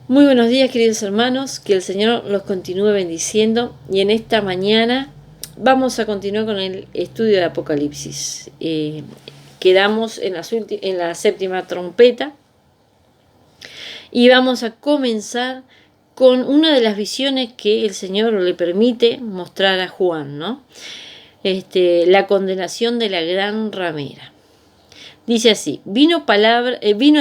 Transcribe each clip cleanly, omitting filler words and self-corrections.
Muy buenos días, queridos hermanos, que el Señor los continúe bendiciendo, y en esta mañana vamos a continuar con el estudio de Apocalipsis. Quedamos en la séptima trompeta y vamos a comenzar con una de las visiones que el Señor le permite mostrar a Juan, ¿no? La condenación de la gran ramera. Dice así: vino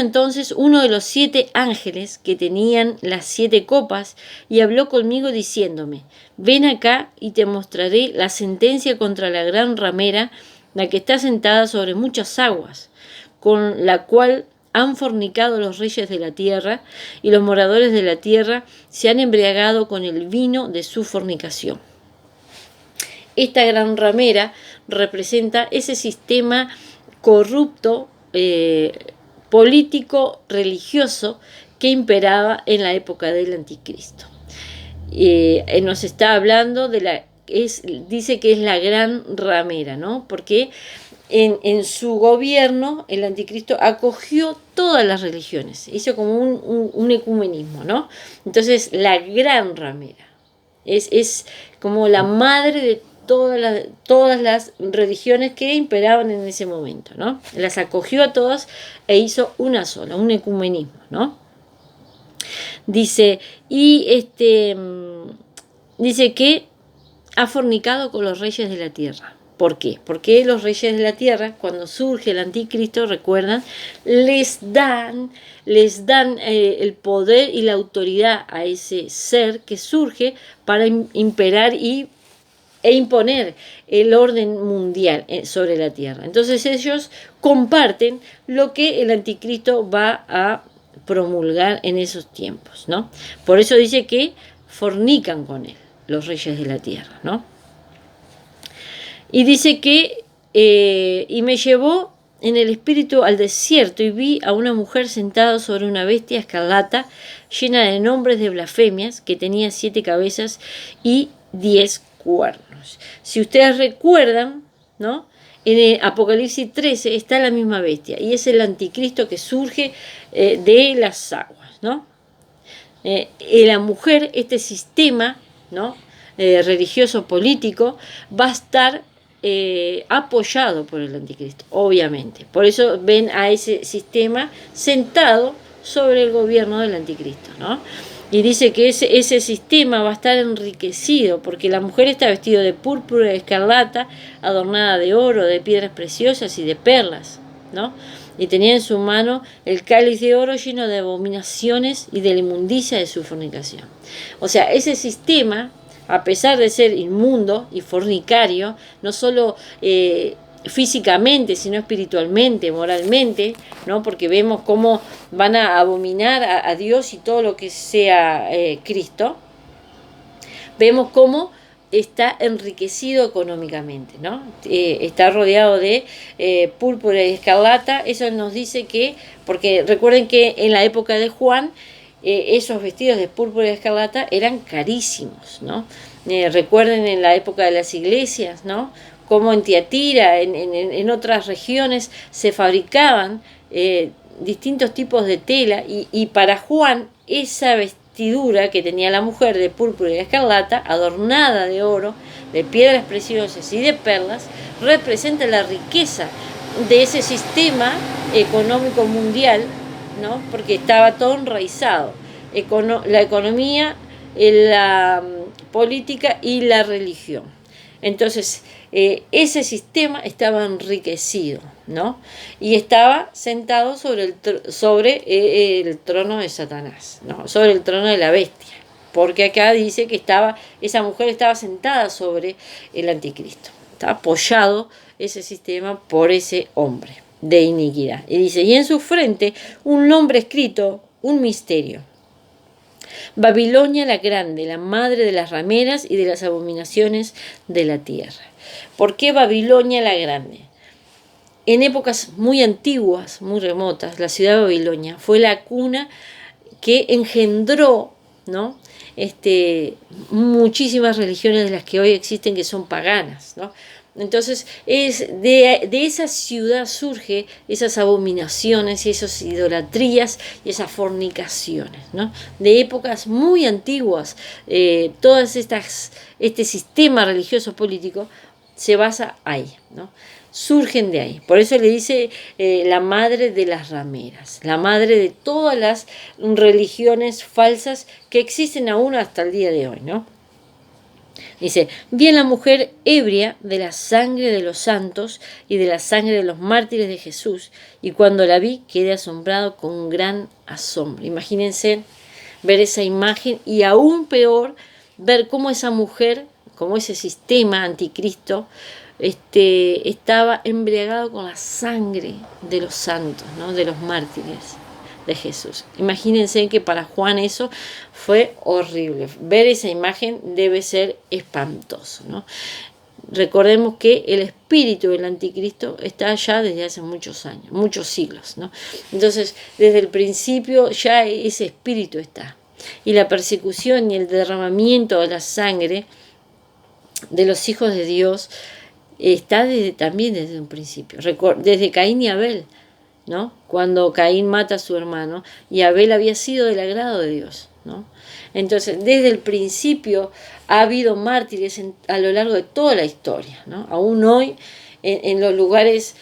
entonces uno de los 7 ángeles que tenían las 7 copas y habló conmigo diciéndome: ven acá y te mostraré la sentencia contra la gran ramera, la que está sentada sobre muchas aguas, con la cual han fornicado los reyes de la tierra, y los moradores de la tierra se han embriagado con el vino de su fornicación. Esta gran ramera representa ese sistema corrupto, político, religioso que imperaba en la época del anticristo. Nos está hablando dice que es la gran ramera, ¿no? Porque en su gobierno el anticristo acogió todas las religiones, hizo como un ecumenismo, ¿no? Entonces la gran ramera es como la madre de todas las religiones que imperaban en ese momento, ¿no? Las acogió a todas e hizo una sola, un ecumenismo, ¿no? Dice, dice que ha fornicado con los reyes de la tierra. ¿Por qué? Porque los reyes de la tierra, cuando surge el anticristo, recuerdan, les dan el poder y la autoridad a ese ser que surge para imperar e imponer el orden mundial sobre la tierra. Entonces ellos comparten lo que el anticristo va a promulgar en esos tiempos, ¿no? Por eso dice que fornican con él los reyes de la tierra, ¿no? Y dice que y me llevó en el espíritu al desierto y vi a una mujer sentada sobre una bestia escarlata llena de nombres de blasfemias, que tenía 7 cabezas y 10 cuernos. Si ustedes recuerdan, ¿no? En el Apocalipsis 13 está la misma bestia y es el anticristo que surge de las aguas, ¿no? La mujer, este sistema, ¿no? Religioso político, va a estar apoyado por el anticristo, obviamente. Por eso ven a ese sistema sentado sobre el gobierno del anticristo, ¿no? Y dice que ese sistema va a estar enriquecido porque la mujer está vestida de púrpura y escarlata, adornada de oro, de piedras preciosas y de perlas, ¿no? Y tenía en su mano el cáliz de oro lleno de abominaciones y de la inmundicia de su fornicación. O sea, ese sistema, a pesar de ser inmundo y fornicario, no solo físicamente, sino espiritualmente, moralmente, ¿no? Porque vemos cómo van a abominar a Dios y todo lo que sea Cristo. Vemos cómo está enriquecido económicamente, ¿no? Está rodeado de púrpura y escarlata. Eso nos dice que, porque recuerden que en la época de Juan, esos vestidos de púrpura y escarlata eran carísimos, ¿no? Recuerden en la época de las iglesias, ¿no? Como en Tiatira, en otras regiones, se fabricaban distintos tipos de tela, y para Juan esa vestidura que tenía la mujer de púrpura y escarlata, adornada de oro, de piedras preciosas y de perlas, representa la riqueza de ese sistema económico mundial, ¿no? Porque estaba todo enraizado, la economía, la política y la religión. Entonces, ese sistema estaba enriquecido, ¿no? Y estaba sentado sobre el trono de Satanás, ¿no? Sobre el trono de la bestia. Porque acá dice que esa mujer estaba sentada sobre el anticristo. Estaba apoyado ese sistema por ese hombre de iniquidad. Y dice, y en su frente un nombre escrito, un misterio: Babilonia la grande, la madre de las rameras y de las abominaciones de la tierra. ¿Por qué Babilonia la grande? En épocas muy antiguas, muy remotas, la ciudad de Babilonia fue la cuna que engendró, ¿no? Muchísimas religiones de las que hoy existen, que son paganas, ¿no? Entonces, de esa ciudad surge esas abominaciones y esas idolatrías y esas fornicaciones, ¿no? De épocas muy antiguas, este sistema religioso político se basa ahí, ¿no? Surgen de ahí. Por eso le dice la madre de las rameras, la madre de todas las religiones falsas que existen aún hasta el día de hoy, ¿no? Dice, vi a la mujer ebria de la sangre de los santos y de la sangre de los mártires de Jesús, y cuando la vi quedé asombrado con un gran asombro. Imagínense ver esa imagen y aún peor ver cómo esa mujer, como ese sistema anticristo, estaba embriagado con la sangre de los santos, ¿no? De los mártires de Jesús. Imagínense que para Juan eso fue horrible. Ver esa imagen debe ser espantoso, ¿no? Recordemos que el espíritu del anticristo está allá desde hace muchos años, muchos siglos, ¿no? Entonces, desde el principio ya ese espíritu está. Y la persecución y el derramamiento de la sangre de los hijos de Dios está también desde un principio, desde Caín y Abel, ¿no? Cuando Caín mata a su hermano y Abel había sido del agrado de Dios, ¿no? Entonces, desde el principio ha habido mártires a lo largo de toda la historia, ¿no? Aún hoy, en los lugares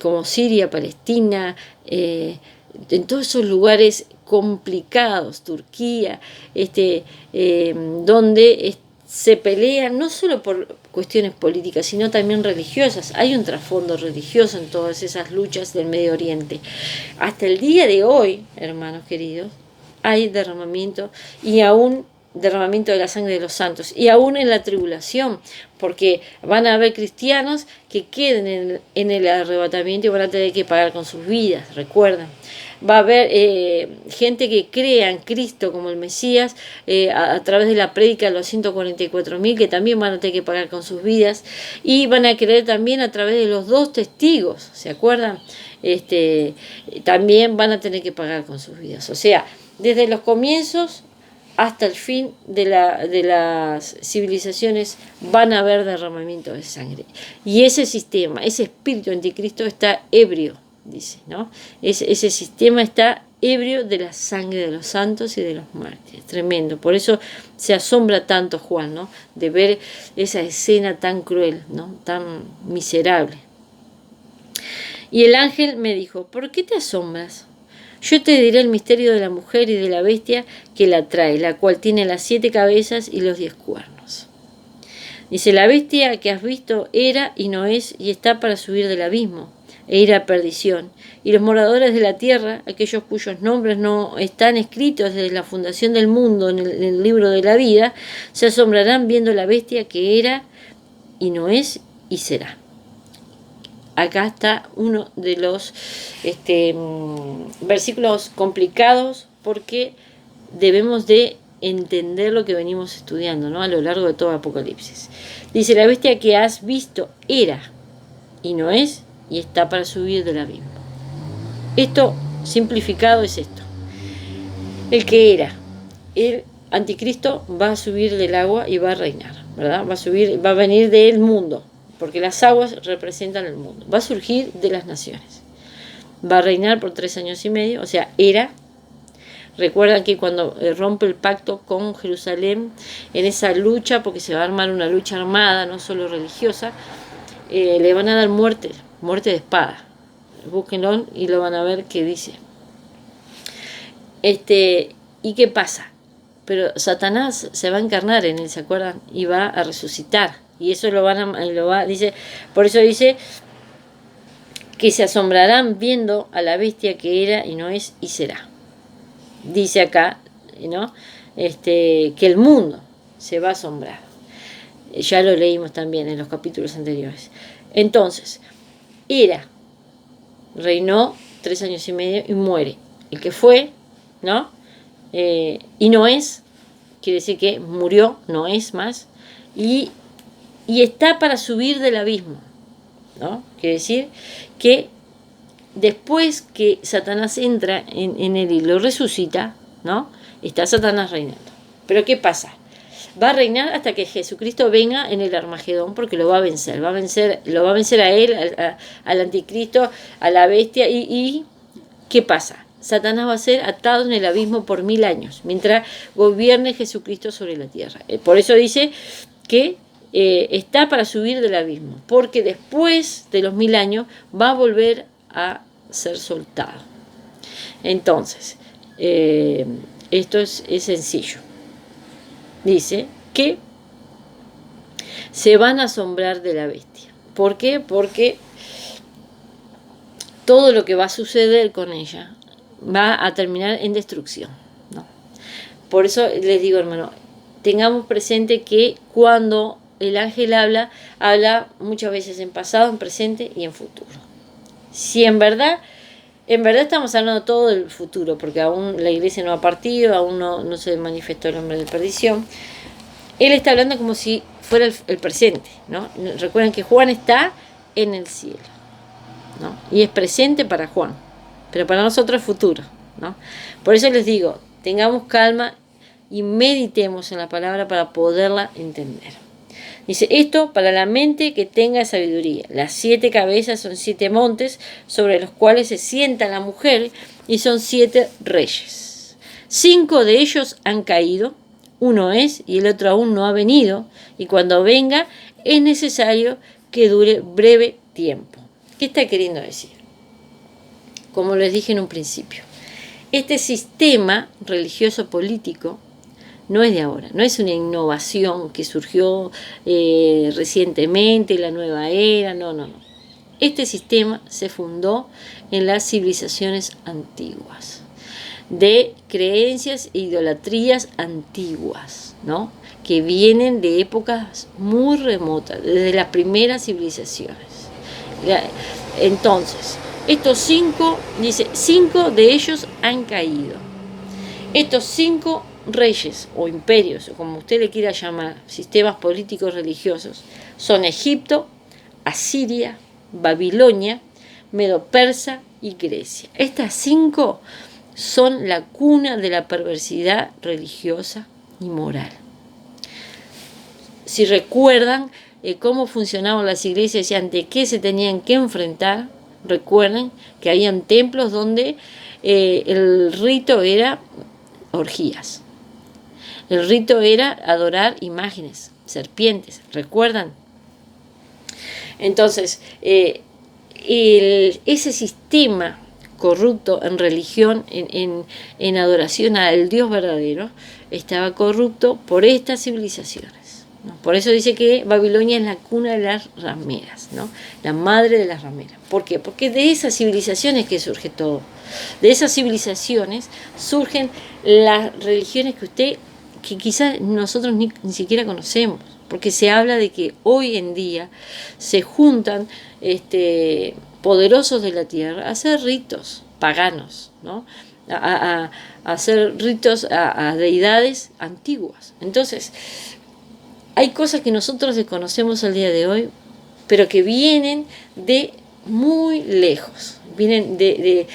como Siria, Palestina, en todos esos lugares complicados, Turquía, donde se pelean no solo por cuestiones políticas, sino también religiosas. Hay un trasfondo religioso en todas esas luchas del Medio Oriente. Hasta el día de hoy, hermanos queridos, hay derramamiento y aún derramamiento de la sangre de los santos, y aún en la tribulación, porque van a haber cristianos que queden en el arrebatamiento y van a tener que pagar con sus vidas, recuerden. Va a haber gente que crea en Cristo como el Mesías a través de la prédica de los 144.000, que también van a tener que pagar con sus vidas, y van a creer también a través de los 2 testigos, ¿se acuerdan? También van a tener que pagar con sus vidas. O sea, desde los comienzos hasta el fin de las civilizaciones van a haber derramamiento de sangre. Y ese sistema, ese espíritu anticristo está ebrio, dice, ¿no? Ese sistema está ebrio de la sangre de los santos y de los mártires. Tremendo. Por eso se asombra tanto Juan, ¿no? De ver esa escena tan cruel, ¿no? Tan miserable. Y el ángel me dijo, ¿por qué te asombras? Yo te diré el misterio de la mujer y de la bestia que la trae, la cual tiene las 7 cabezas y los 10 cuernos. Dice, la bestia que has visto era y no es, y está para subir del abismo e ir a perdición. Y los moradores de la tierra, aquellos cuyos nombres no están escritos desde la fundación del mundo en el libro de la vida, se asombrarán viendo la bestia que era y no es y será. Acá está uno de los versículos complicados, porque debemos de entender lo que venimos estudiando, ¿no? A lo largo de todo Apocalipsis. Dice, la bestia que has visto era y no es y está para subir del abismo. Esto simplificado es esto. El que era, el anticristo, va a subir del agua y va a reinar, ¿verdad? Va a venir del mundo, porque las aguas representan el mundo. Va a surgir de las naciones. Va a reinar por 3 años y medio, o sea, era. Recuerdan que cuando rompe el pacto con Jerusalén, en esa lucha, porque se va a armar una lucha armada, no solo religiosa, le van a dar muerte de espada. Búsquenlo y lo van a ver qué dice. ¿Y qué pasa? Pero Satanás se va a encarnar en él, ¿se acuerdan? Y va a resucitar. Y eso dice, por eso dice que se asombrarán viendo a la bestia que era y no es y será. Dice acá, ¿no? Que el mundo se va a asombrar. Ya lo leímos también en los capítulos anteriores. Entonces, reinó 3 años y medio y muere. El que fue, ¿no? Y no es, quiere decir que murió, no es más. Y está para subir del abismo, ¿no? Quiere decir que después que Satanás entra en él y lo resucita, ¿no? Está Satanás reinando. Pero ¿qué pasa? va a reinar hasta que Jesucristo venga en el Armagedón, porque lo va a vencer, lo va a vencer a él, al anticristo, a la bestia, y ¿qué pasa? Satanás va a ser atado en el abismo por 1000 años, mientras gobierne Jesucristo sobre la tierra. Por eso dice que está para subir del abismo, porque después de los 1000 años va a volver a ser soltado. Entonces, esto es sencillo. Dice que se van a asombrar de la bestia. ¿Por qué? Porque todo lo que va a suceder con ella va a terminar en destrucción, ¿no? Por eso les digo, hermano, tengamos presente que cuando el ángel habla muchas veces en pasado, en presente y en futuro. Si en verdad estamos hablando todo del futuro, porque aún la iglesia no ha partido, aún no se manifestó el hombre de perdición. Él está hablando como si fuera el presente, ¿no? Recuerden que Juan está en el cielo, ¿no? Y es presente para Juan, pero para nosotros es futuro, ¿no? Por eso les digo, tengamos calma y meditemos en la palabra para poderla entender. Dice, esto para la mente que tenga sabiduría. Las 7 cabezas son 7 montes sobre los cuales se sienta la mujer y son 7 reyes. 5 de ellos han caído, uno es y el otro aún no ha venido, y cuando venga es necesario que dure breve tiempo. ¿Qué está queriendo decir? Como les dije en un principio, este sistema religioso político no es de ahora, no es una innovación que surgió recientemente, la nueva era, no. Este sistema se fundó en las civilizaciones antiguas, de creencias e idolatrías antiguas, ¿no? Que vienen de épocas muy remotas, desde las primeras civilizaciones. Entonces, estos 5, dice, 5 de ellos han caído. Estos 5 reyes o imperios, o como usted le quiera llamar, sistemas políticos religiosos, son Egipto, Asiria, Babilonia, Medo-Persa y Grecia. Estas 5 son la cuna de la perversidad religiosa y moral. Si recuerdan cómo funcionaban las iglesias y ante qué se tenían que enfrentar, recuerden que habían templos donde el rito era orgías. El rito era adorar imágenes, serpientes, ¿recuerdan? Entonces, ese sistema corrupto en religión, en adoración al Dios verdadero, estaba corrupto por estas civilizaciones, ¿no? Por eso dice que Babilonia es la cuna de las rameras, ¿no? La madre de las rameras. ¿Por qué? Porque de esas civilizaciones que surge todo. De esas civilizaciones surgen las religiones que quizás nosotros ni siquiera conocemos, porque se habla de que hoy en día se juntan poderosos de la tierra a hacer ritos paganos, ¿no? A hacer ritos a deidades antiguas. Entonces, hay cosas que nosotros desconocemos al día de hoy, pero que vienen de muy lejos, vienen de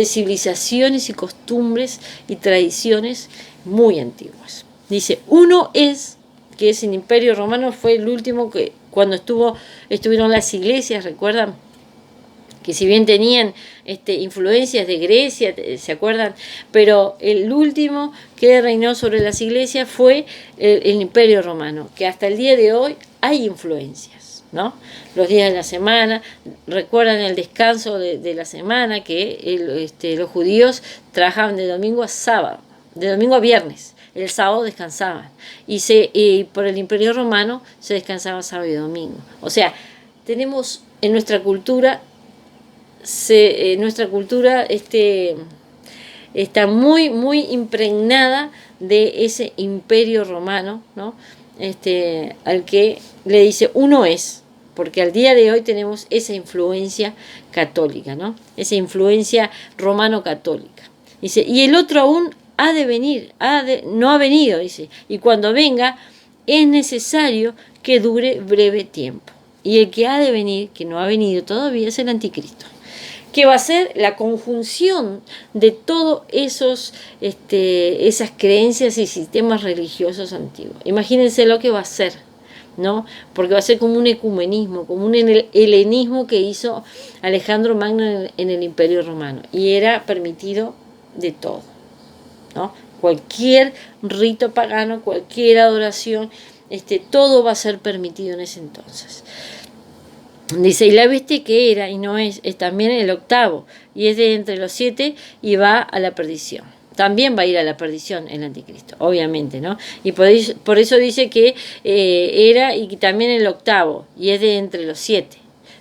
civilizaciones y costumbres y tradiciones muy antiguas. Dice, uno es, que es el Imperio Romano, fue el último que cuando estuvieron las iglesias, ¿recuerdan? Que si bien tenían influencias de Grecia, ¿se acuerdan? Pero el último que reinó sobre las iglesias fue el Imperio Romano, que hasta el día de hoy hay influencias, ¿no? Los días de la semana, recuerdan el descanso de la semana, que los judíos trabajaban de domingo a sábado, de domingo a viernes. El sábado descansaban y por el Imperio Romano se descansaba sábado y domingo. O sea, tenemos en nuestra cultura, está muy, muy impregnada de ese Imperio Romano, ¿no? Al que le dice uno es, porque al día de hoy tenemos esa influencia católica, ¿no? Esa influencia romano-católica. Dice, y el otro aún ha de venir, no ha venido, dice, y cuando venga es necesario que dure breve tiempo. Y el que ha de venir, que no ha venido todavía, es el anticristo. que va a ser la conjunción de todos esas creencias y sistemas religiosos antiguos. Imagínense lo que va a ser, ¿no? Porque va a ser como un ecumenismo, como un helenismo que hizo Alejandro Magno en el Imperio Romano, y era permitido de todo, ¿no? Cualquier rito pagano, cualquier adoración, todo va a ser permitido en ese entonces. Dice, y la bestia que era y no es también el octavo, y es de entre los 7 y va a la perdición. También va a ir a la perdición el anticristo, obviamente, ¿no? Y por eso dice que era y también el octavo, y es de entre los 7,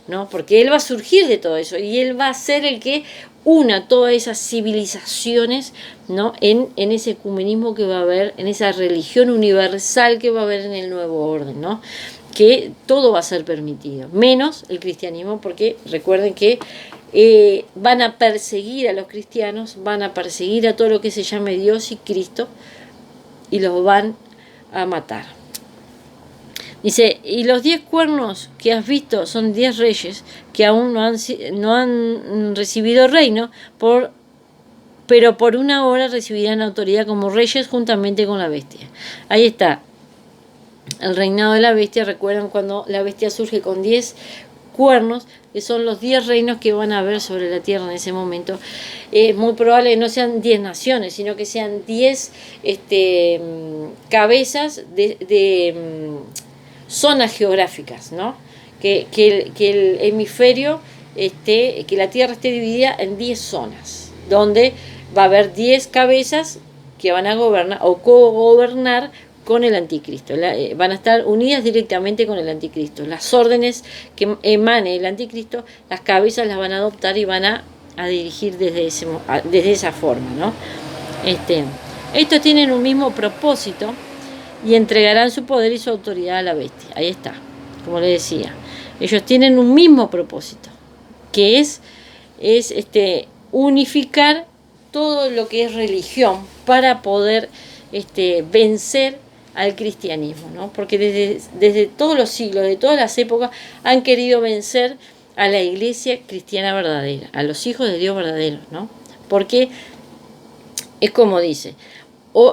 ¿no? Porque él va a surgir de todo eso, y él va a ser el que una todas esas civilizaciones, ¿no? En ese ecumenismo que va a haber, en esa religión universal que va a haber en el nuevo orden, ¿no? Que todo va a ser permitido, menos el cristianismo, porque recuerden que van a perseguir a los cristianos, van a perseguir a todo lo que se llame Dios y Cristo, y los van a matar. Dice, y los 10 cuernos que has visto son 10 reyes que aún no han recibido reino, pero por una hora recibirán autoridad como reyes juntamente con la bestia. Ahí está. El reinado de la bestia, recuerdan cuando la bestia surge con 10 cuernos, que son los 10 reinos que van a haber sobre la tierra en ese momento. Es muy probable que no sean 10 naciones, sino que sean 10 cabezas de zonas geográficas, ¿no? Que el hemisferio, que la tierra esté dividida en 10 zonas, donde va a haber 10 cabezas que van a gobernar o cogobernar con el anticristo. Van a estar unidas directamente con el anticristo. Las órdenes que emane el anticristo, las cabezas las van a adoptar y van a dirigir desde esa forma, ¿no? Estos tienen un mismo propósito y entregarán su poder y su autoridad a la bestia. Ahí está, como les decía. Ellos tienen un mismo propósito, que es unificar todo lo que es religión para poder vencer al cristianismo, ¿no? Porque desde todos los siglos, de todas las épocas, han querido vencer a la iglesia cristiana verdadera, a los hijos de Dios verdaderos, ¿no? Porque es como dice,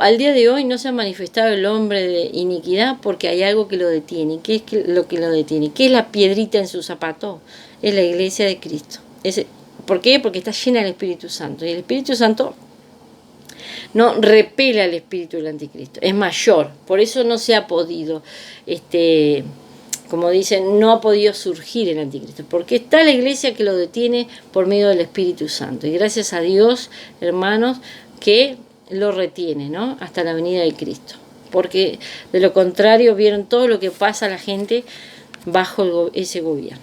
al día de hoy no se ha manifestado el hombre de iniquidad porque hay algo que lo detiene. ¿Qué es lo que lo detiene? ¿Qué es la piedrita en su zapato? Es la iglesia de Cristo. ¿Por qué? Porque está llena del Espíritu Santo, y el Espíritu Santo no repela al espíritu del anticristo, es mayor, por eso no se ha podido, como dicen, no ha podido surgir el anticristo, porque está la iglesia que lo detiene por medio del Espíritu Santo, y gracias a Dios, hermanos, que lo retiene, ¿no? Hasta la venida de Cristo, porque de lo contrario vieron todo lo que pasa a la gente bajo ese gobierno.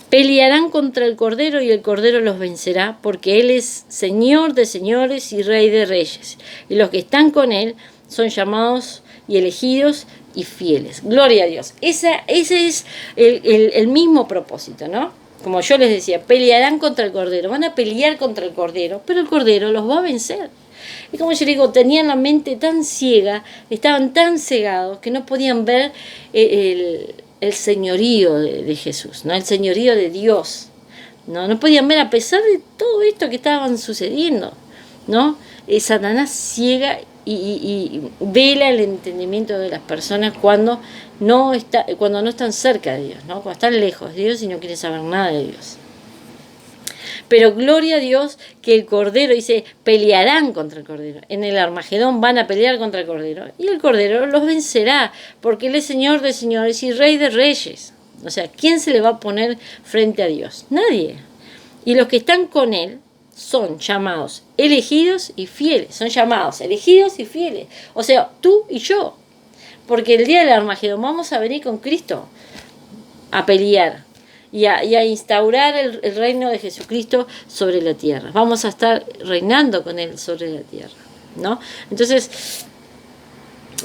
Pelearán contra el Cordero y el Cordero los vencerá, porque Él es Señor de señores y Rey de reyes. Y los que están con Él son llamados y elegidos y fieles. Gloria a Dios. Ese es el mismo propósito, ¿no? Como yo les decía, pelearán contra el Cordero. Van a pelear contra el Cordero, pero el Cordero los va a vencer. Y como yo digo, tenían la mente tan ciega, estaban tan cegados que no podían ver el señorío de Jesús, ¿no? El señorío de Dios, ¿no? No podían ver a pesar de todo esto que estaban sucediendo, ¿no? Satanás ciega y vela el entendimiento de las personas cuando no están cerca de Dios, ¿no? Cuando están lejos de Dios y no quieren saber nada de Dios. Pero gloria a Dios que el Cordero, dice, pelearán contra el Cordero. En el Armagedón van a pelear contra el Cordero. Y el Cordero los vencerá, porque Él es Señor de señores y Rey de reyes. O sea, ¿quién se le va a poner frente a Dios? Nadie. Y los que están con Él son llamados elegidos y fieles. Son llamados elegidos y fieles. O sea, tú y yo. Porque el día del Armagedón vamos a venir con Cristo a pelear. Y a instaurar el reino de Jesucristo sobre la tierra. Vamos a estar reinando con Él sobre la tierra, ¿no? Entonces,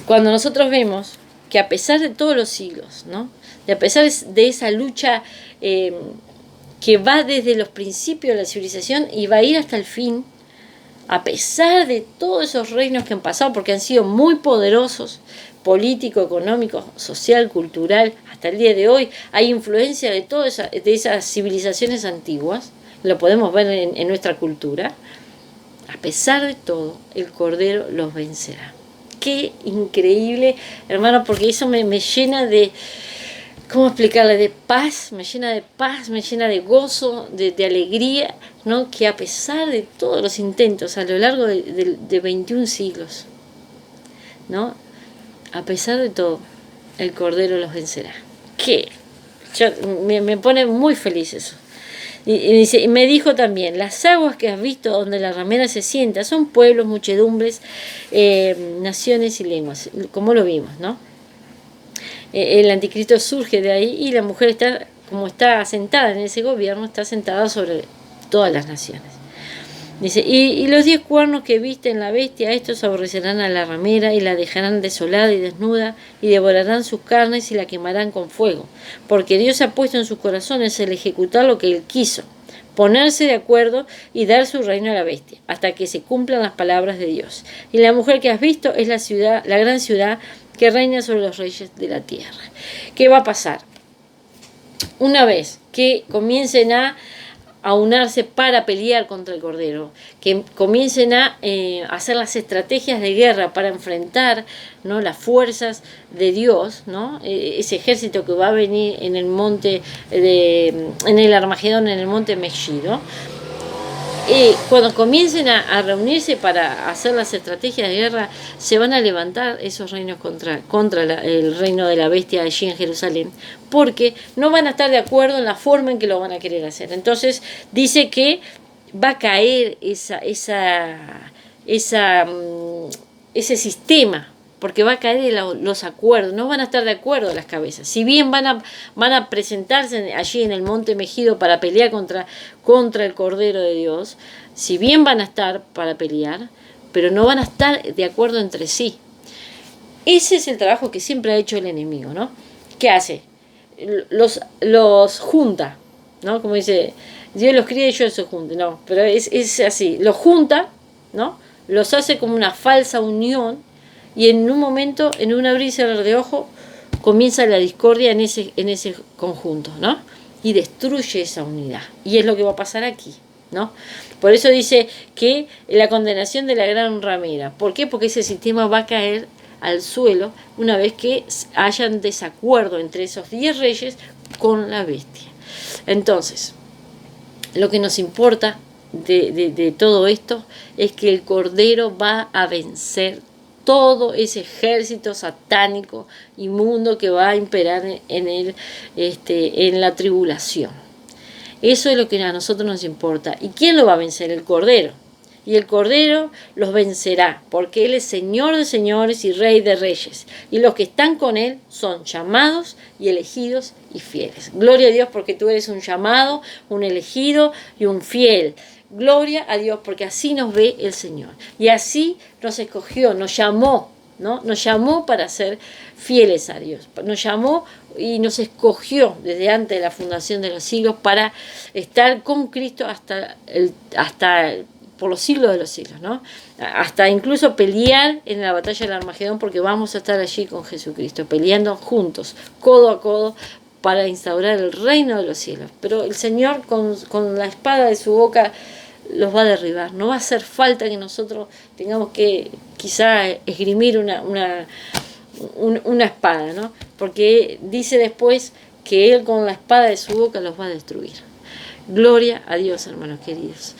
cuando nosotros vemos que a pesar de todos los siglos, ¿no? Y a pesar de esa lucha que va desde los principios de la civilización y va a ir hasta el fin, a pesar de todos esos reinos que han pasado, porque han sido muy poderosos, político, económico, social, cultural. Hasta el día de hoy hay influencia de todas esas civilizaciones antiguas, lo podemos ver en nuestra cultura. A pesar de todo, el Cordero los vencerá. Qué increíble, hermano, porque eso me llena de, ¿cómo explicarle? De paz, me llena de gozo, de alegría, ¿no? Que a pesar de todos los intentos a lo largo de 21 siglos, ¿no? A pesar de todo, el Cordero los vencerá. ¿Qué? Me pone muy feliz eso. Y me dijo también, las aguas que has visto donde la ramera se sienta son pueblos, muchedumbres, naciones y lenguas, como lo vimos, ¿no? El anticristo surge de ahí y la mujer está, como está sentada en ese gobierno, está sentada sobre todas las naciones. Dice, y los 10 cuernos que viste en la bestia, estos aborrecerán a la ramera y la dejarán desolada y desnuda y devorarán sus carnes y la quemarán con fuego, porque Dios ha puesto en sus corazones el ejecutar lo que Él quiso, ponerse de acuerdo y dar su reino a la bestia, hasta que se cumplan las palabras de Dios. Y la mujer que has visto es la ciudad, la gran ciudad que reina sobre los reyes de la tierra. ¿Qué va a pasar? Una vez que comiencen a unarse para pelear contra el Cordero, que comiencen a hacer las estrategias de guerra para enfrentar, ¿no?, las fuerzas de Dios, ¿no?, ese ejército que va a venir en el monte en el Armagedón, en el monte Megiddo. Cuando comiencen a reunirse para hacer las estrategias de guerra, se van a levantar esos reinos contra el reino de la bestia allí en Jerusalén, porque no van a estar de acuerdo en la forma en que lo van a querer hacer. Entonces dice que va a caer ese sistema, porque va a caer los acuerdos, no van a estar de acuerdo las cabezas. Si bien van a presentarse allí en el monte Megiddo para pelear contra el Cordero de Dios, si bien van a estar para pelear, pero no van a estar de acuerdo entre sí. Ese es el trabajo que siempre ha hecho el enemigo, ¿no? ¿Qué hace? Los junta, ¿no? Como dice, Dios los cría y yo los junte, no, pero es así, los junta, ¿no? Los hace como una falsa unión, y en un momento, en un abrir y cerrar de ojo, comienza la discordia en ese conjunto, ¿no? Y destruye esa unidad. Y es lo que va a pasar aquí, ¿no? Por eso dice que la condenación de la gran ramera. ¿Por qué? Porque ese sistema va a caer al suelo una vez que hayan desacuerdo entre esos 10 reyes con la bestia. Entonces, lo que nos importa de todo esto es que el Cordero va a vencer todo ese ejército satánico inmundo que va a imperar en la tribulación. Eso es lo que a nosotros nos importa. ¿Y quién lo va a vencer? El Cordero. Y el Cordero los vencerá, porque Él es Señor de señores y Rey de reyes. Y los que están con Él son llamados y elegidos y fieles. Gloria a Dios porque tú eres un llamado, un elegido y un fiel. Gloria a Dios, porque así nos ve el Señor. Y así nos escogió, nos llamó, ¿no? Nos llamó para ser fieles a Dios. Nos llamó y nos escogió desde antes de la fundación de los siglos para estar con Cristo hasta por los siglos de los siglos, ¿no? Hasta incluso pelear en la batalla del Armagedón, porque vamos a estar allí con Jesucristo, peleando juntos, codo a codo, para instaurar el reino de los cielos. Pero el Señor con la espada de su boca los va a derribar. No va a hacer falta que nosotros tengamos que quizá esgrimir una espada, ¿no? Porque dice después que Él con la espada de su boca los va a destruir. Gloria a Dios, hermanos queridos.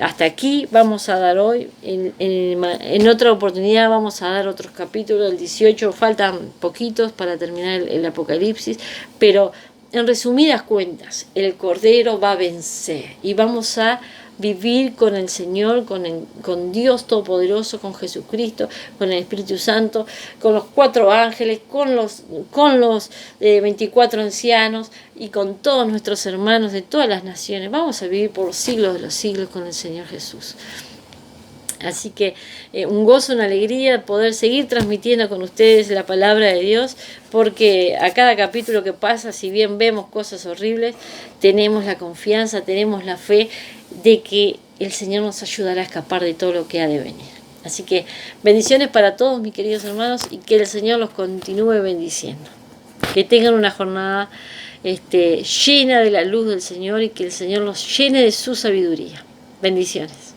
Hasta aquí vamos a dar hoy. En otra oportunidad vamos a dar otros capítulos. El 18 faltan poquitos para terminar el Apocalipsis, pero en resumidas cuentas, el Cordero va a vencer y vamos a vivir con el Señor, con Dios Todopoderoso, con Jesucristo, con el Espíritu Santo, con los 4 ángeles, con los 24 ancianos y con todos nuestros hermanos de todas las naciones. Vamos a vivir por los siglos de los siglos con el Señor Jesús. Así que un gozo, una alegría poder seguir transmitiendo con ustedes la palabra de Dios, porque a cada capítulo que pasa, si bien vemos cosas horribles, tenemos la confianza, tenemos la fe de que el Señor nos ayudará a escapar de todo lo que ha de venir. Así que bendiciones para todos mis queridos hermanos y que el Señor los continúe bendiciendo. Que tengan una jornada llena de la luz del Señor y que el Señor los llene de su sabiduría. Bendiciones.